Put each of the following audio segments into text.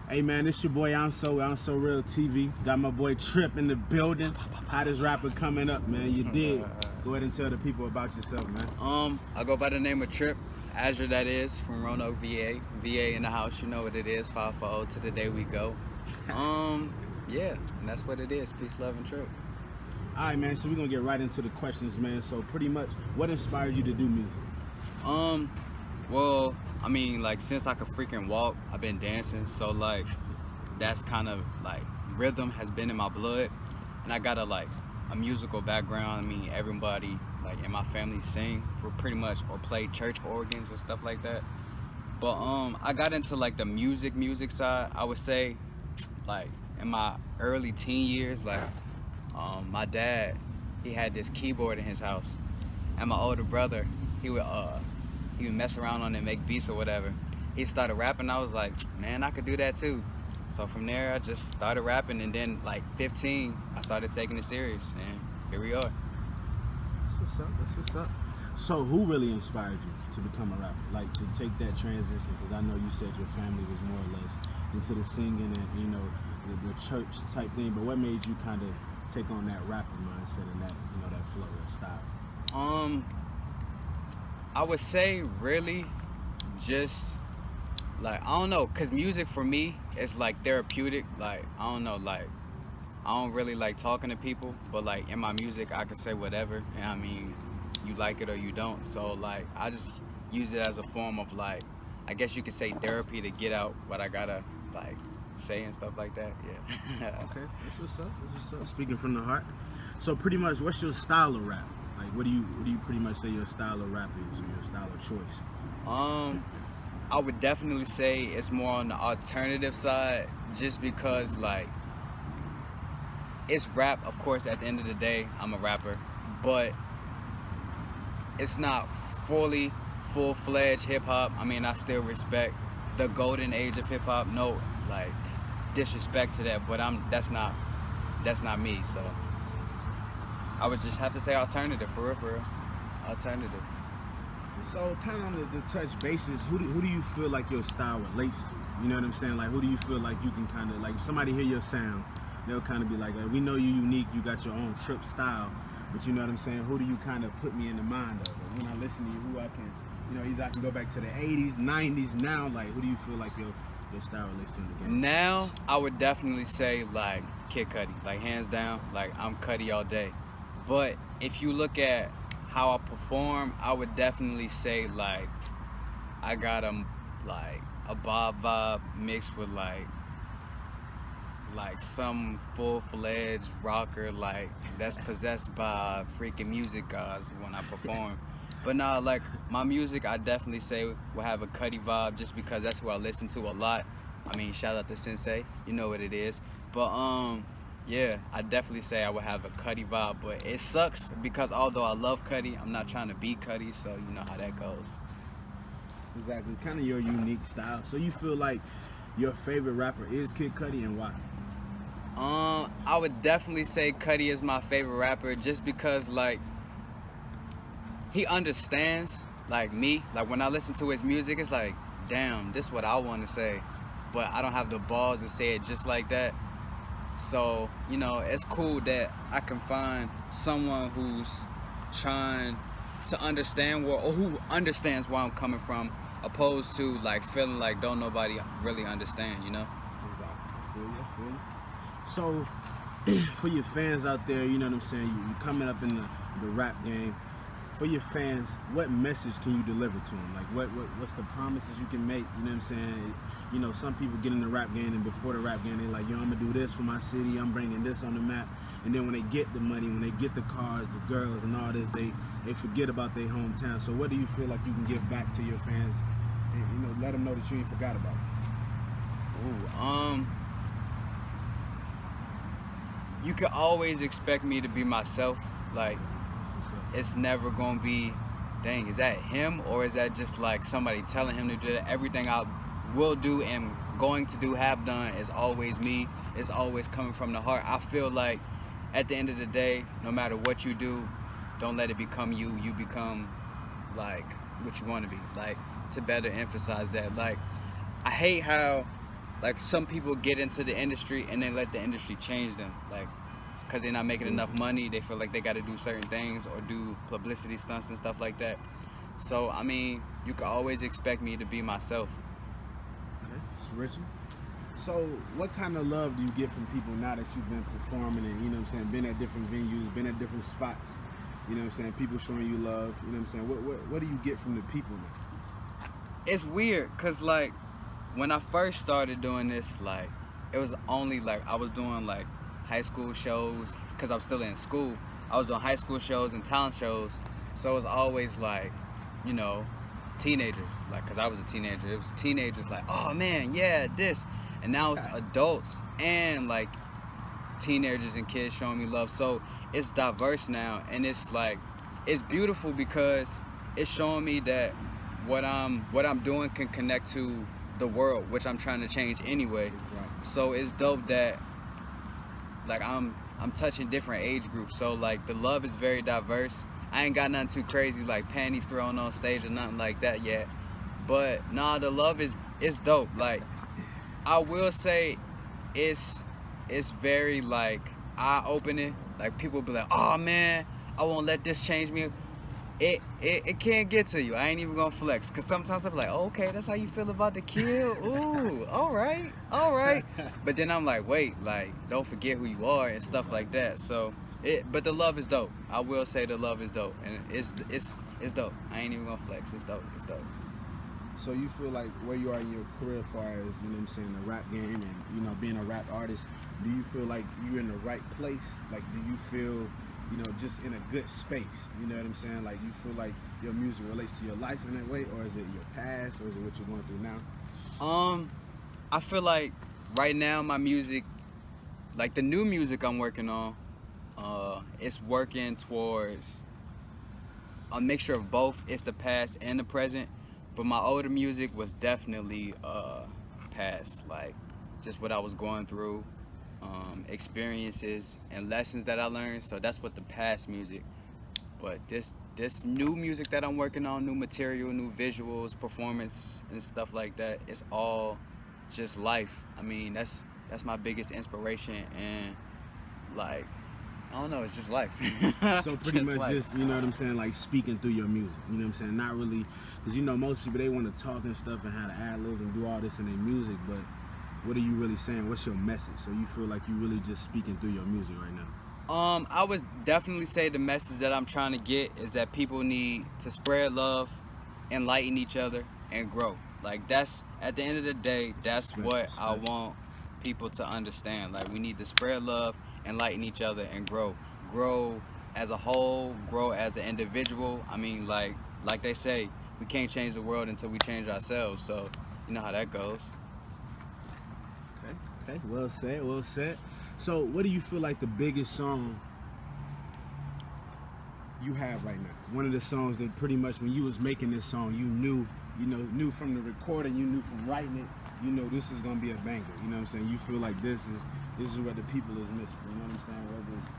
Hey man, it's your boy I'm so real TV. Got my boy Trip in the building. Hottest rapper coming up, man. You did. Go ahead and tell the people about yourself, man. I go by the name of Trippazure, that is, from Roanoke, VA. VA in the house, you know what it is. 540 to the day we go. Yeah, and that's what it is. Peace, love, and Trip. All right, man. So we're gonna get right into the questions, man. So pretty much, what inspired you to do music? Well, I mean, like, since I could freaking walk, I've been dancing. So, like, that's kind of, like, rhythm has been in my blood. And I got a musical background. I mean, everybody, like, in my family sing for pretty much, or play church organs and stuff like that. But, I got into, like, the music side. I would say, like, in my early teen years, like, my dad, he had this keyboard in his house. And my older brother, he would mess around on it, make beats or whatever. He started rapping. I was like, man, I could do that too. So from there, I just started rapping, and then like 15, I started taking it serious, and here we are. That's what's up. That's what's up. So who really inspired you to become a rapper? Like to take that transition? Because I know you said your family was more or less into the singing and the church type thing. But what made you kind of take on that rapper mindset and that that flow, that style? I would say really just like, I don't know, cause music for me is like therapeutic. Like, I don't know, like, I don't really like talking to people, but like in my music I can say whatever, and I mean, you like it or you don't. So like, I just use it as a form of, like, I guess you could say therapy, to get out what I gotta like say and stuff like that. Yeah. Okay, that's what's up. That's what's up. Speaking from the heart. So pretty much, what's your style of rap? Like, what do you pretty much say your style of rap is, or your style of choice? I would definitely say it's more on the alternative side, just because, like, it's rap. Of course, at the end of the day, I'm a rapper, but it's not fully full-fledged hip-hop. I mean, I still respect the golden age of hip-hop. No, like, disrespect to that, but that's not me. So I would just have to say alternative, for real. Alternative. So kind of on the touch basis, who do you feel like your style relates to? You know what I'm saying? Like, who do you feel like you can kind of, like, if somebody hear your sound, they'll kind of be like, we know you unique, you got your own Trip style, but you know what I'm saying? Who do you kind of put me in the mind of? Or when I listen to you, who I can, either I can go back to the 80s, 90s, now, like, who do you feel like your style relates to in the game? Now, I would definitely say, like, Kid Cudi. Like, hands down, like, I'm Cudi all day. But if you look at how I perform, I would definitely say, like, I got like a Bob vibe mixed with like some full-fledged rocker, like, that's possessed by freaking music gods when I perform. But nah, like, my music, I definitely say will have a Cudi vibe, just because that's who I listen to a lot. I mean, shout out to Sensei, you know what it is. But yeah, I definitely say I would have a Cudi vibe, but it sucks because although I love Cudi, I'm not trying to be Cudi, so you know how that goes. Exactly, kind of your unique style. So you feel like your favorite rapper is Kid Cudi, and why? I would definitely say Cudi is my favorite rapper, just because, like, he understands, like, me. Like, when I listen to his music, it's like, damn, this is what I want to say, but I don't have the balls to say it just like that. So, it's cool that I can find someone who's trying to understand or who understands where I'm coming from, opposed to, like, feeling like don't nobody really understand, Exactly. I feel you. So, for your fans out there, you know what I'm saying, you coming up in the rap game. For your fans, what message can you deliver to them? Like, what's the promises you can make? You know what I'm saying? Some people get in the rap game, and before the rap game, they're like, yo, I'm gonna do this for my city, I'm bringing this on the map. And then when they get the money, when they get the cars, the girls, and all this, they forget about their hometown. So what do you feel like you can give back to your fans, and let them know that you ain't forgot about it? You can always expect me to be myself. Like, it's never gonna be, dang, is that him, or is that just like somebody telling him to do that? Everything I will do and going to do, have done, is always me. It's always coming from the heart. I feel like at the end of the day, no matter what you do, don't let it become you. You become, like, what you want to be. Like, to better emphasize that, like, I hate how like some people get into the industry and they let the industry change them, like because they're not making enough money. They feel like they got to do certain things or do publicity stunts and stuff like that. So I mean, you can always expect me to be myself. Okay, it's Richard. So what kind of love do you get from people now that you've been performing and, you know what I'm saying, been at different venues, been at different spots, you know what I'm saying, people showing you love, you know what I'm saying, what do you get from the people now? It's weird because like when I first started doing this, like it was only like I was doing like high school shows because I was still in school. I was doing high school shows and talent shows, so it was always like, you know, teenagers, like because I was a teenager. It was teenagers like, oh man, yeah, this. And now it's adults and like teenagers and kids showing me love. So it's diverse now, and it's like it's beautiful because it's showing me that what I'm doing can connect to the world, which I'm trying to change anyway. Exactly. So it's dope that like I'm touching different age groups. So like the love is very diverse. I ain't got nothing too crazy like panties thrown on stage or nothing like that yet. But nah, the love is dope. Like I will say it's very like eye-opening. Like people be like, oh man, I won't let this change me. It can't get to you. I ain't even gonna flex. Cause sometimes I'm like, oh, okay, that's how you feel about the kill. Ooh, all right. But then I'm like, wait, like don't forget who you are and stuff like that. So but the love is dope. I will say the love is dope, and it's dope. I ain't even gonna flex. It's dope. So you feel like where you are in your career as far as, you know what I'm saying, the rap game and, you know, being a rap artist, do you feel like you're in the right place? Like, do you feel, you know, just in a good space? You know what I'm saying? Like, you feel like your music relates to your life in that way, or is it your past, or is it what you're going through now? I feel like right now my music, like the new music I'm working on, it's working towards a mixture of both. It's the past and the present. But my older music was definitely past, like just what I was going through, experiences and lessons that I learned. So that's what the past music. But this new music that I'm working on, new material, new visuals, performance and stuff like that, it's all just life. I mean, that's my biggest inspiration, and like I don't know, it's just life. So pretty much life. Just, you know what I'm saying, like speaking through your music, you know what I'm saying? Not really, because you know most people, they want to talk and stuff and how to ad-lib and do all this in their music, but what are you really saying? What's your message? So you feel like you really just speaking through your music right now? I would definitely say the message that I'm trying to get is that people need to spread love, enlighten each other, and grow. Like that's, at the end of the day, that's what I want people to understand. Like we need to spread love, enlighten each other, and grow as a whole, grow as an individual. I mean, like they say, we can't change the world until we change ourselves. So you know how that goes. Okay, well said. So what do you feel like the biggest song you have right now? One of the songs that pretty much when you was making this song, you knew from the recording, you knew from writing it, you know this is gonna be a banger. You know what I'm saying? You feel like this is what the people is missing. You know what I'm saying? Whether it's,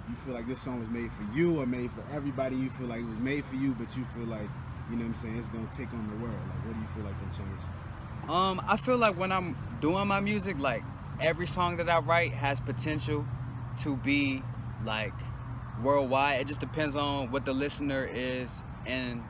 you feel like this song was made for you or made for everybody, you feel like it was made for you, but you feel like, you know what I'm saying, it's gonna take on the world. Like what do you feel like can change? I feel like when I'm doing my music, like every song that I write has potential to be like worldwide. It just depends on what the listener is and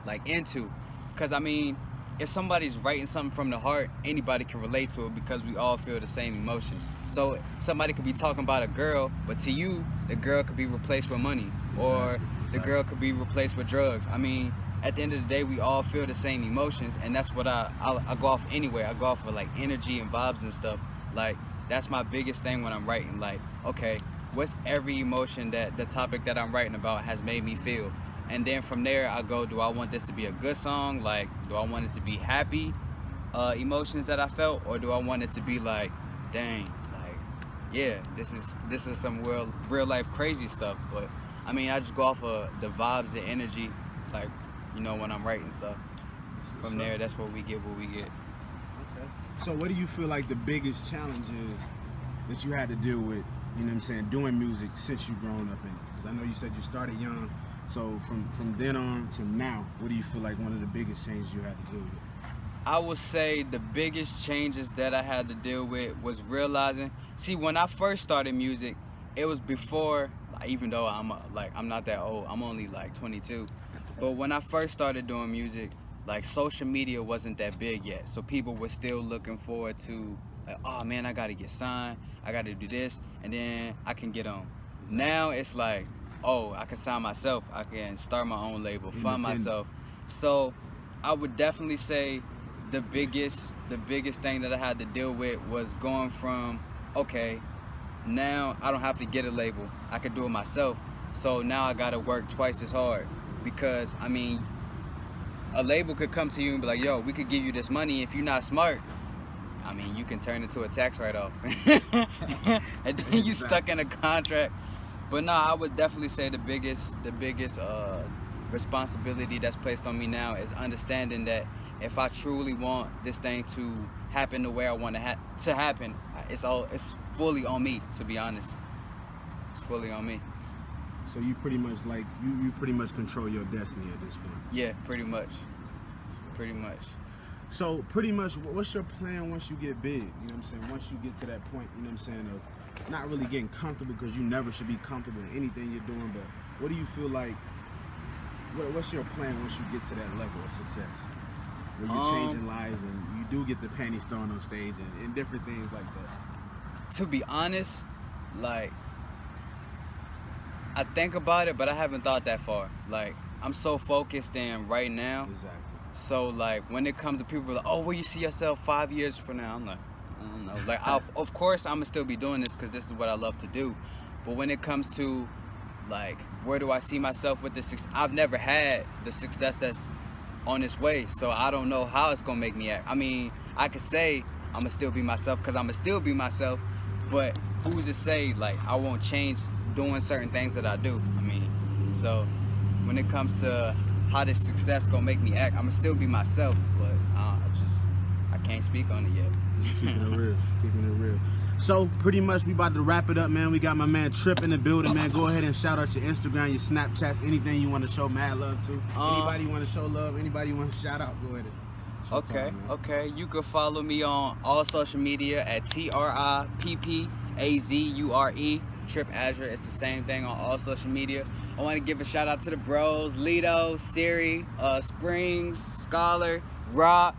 like into. Cause I mean, if somebody's writing something from the heart, anybody can relate to it because we all feel the same emotions. So somebody could be talking about a girl, but to you, the girl could be replaced with money, or the girl could be replaced with drugs. I mean, at the end of the day, we all feel the same emotions, and that's what I go off anyway. I go off of like energy and vibes and stuff. Like that's my biggest thing when I'm writing. Like, okay, what's every emotion that the topic that I'm writing about has made me feel? And then from there, I go, do I want this to be a good song? Like, do I want it to be happy emotions that I felt? Or do I want it to be like, dang, like, yeah, this is some real life crazy stuff. But, I mean, I just go off of the vibes and energy, like, you know, when I'm writing stuff. From there, that's what we get. Okay. So what do you feel like the biggest challenges that you had to deal with, you know what I'm saying, doing music since you've grown up in it? Because I know you said you started young. So from then on to now, what do you feel like one of the biggest changes you had to deal with? I would say the biggest changes that I had to deal with was realizing. See, when I first started music, it was before. Even though I'm not that old, I'm only like 22. But when I first started doing music, like social media wasn't that big yet, so people were still looking forward to, like, oh man, I gotta get signed, I gotta do this, and then I can get on. Now it's like, oh, I can sign myself, I can start my own label, fund myself. So I would definitely say the biggest thing that I had to deal with was going from, okay, now I don't have to get a label, I could do it myself. So now I gotta work twice as hard, because I mean, a label could come to you and be like, yo, we could give you this money. If you're not smart, I mean, you can turn it to a tax write-off. And then you stuck in a contract. But no, I would definitely say the biggest responsibility that's placed on me now is understanding that if I truly want this thing to happen the way I want it to happen, it's fully on me, to be honest. It's fully on me. So you pretty much like you pretty much control your destiny at this point. Yeah, pretty much. Pretty much. So pretty much, what's your plan once you get big? You know what I'm saying? Once you get to that point, you know what I'm saying, of not really getting comfortable, because you never should be comfortable in anything you're doing. But what do you feel like? What's your plan once you get to that level of success, where you're changing lives and you do get the panties thrown on stage and different things like that? To be honest, like, I think about it, but I haven't thought that far. Like, I'm so focused in right now. Exactly. So, like, when it comes to people like, oh, where you see yourself 5 years from now? I'm like, I don't know. Like, of course, I'm going to still be doing this because this is what I love to do. But when it comes to, like, where do I see myself with this? I've never had the success that's on its way. So I don't know how it's going to make me act. I mean, I could say I'm going to still be myself because I'm going to still be myself. But who's to say, like, I won't change doing certain things that I do? I mean, so when it comes to how this success gonna make me act, I'ma still be myself, but I can't speak on it yet. Just keeping it real, keeping it real. So pretty much we about to wrap it up, man. We got my man Tripp in the building, man. Go ahead and shout out your Instagram, your Snapchats, anything you want to show mad love to. Anybody you want to show love, anybody you want to shout out, go ahead. Okay. You can follow me on all social media at Trippazure, Trippazure. It's the same thing on all social media. I want to give a shout out to the bros, Lido, Siri, Springs, Scholar, Rock,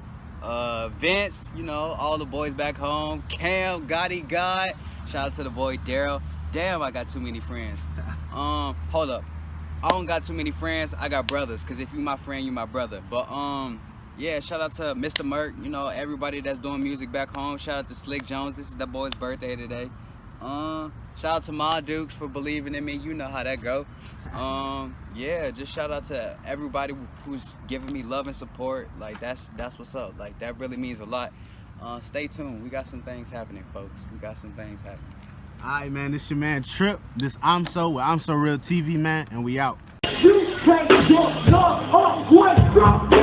Vince, you know, all the boys back home, Cam, Gotti God. Shout out to the boy Daryl. Damn, I got too many friends. Hold up. I don't got too many friends. I got brothers, because if you my friend, you my brother. But yeah, shout out to Mr. Merck, you know, everybody that's doing music back home. Shout out to Slick Jones. This is that boy's birthday today. Shout out to Ma Dukes for believing in me. You know how that go. Yeah, just shout out to everybody who's giving me love and support. Like, that's what's up. Like, that really means a lot. Stay tuned. We got some things happening, folks. We got some things happening. All right, man. This your man Tripp. This I'm So Real TV, man, and we out. You take your love up, what's up?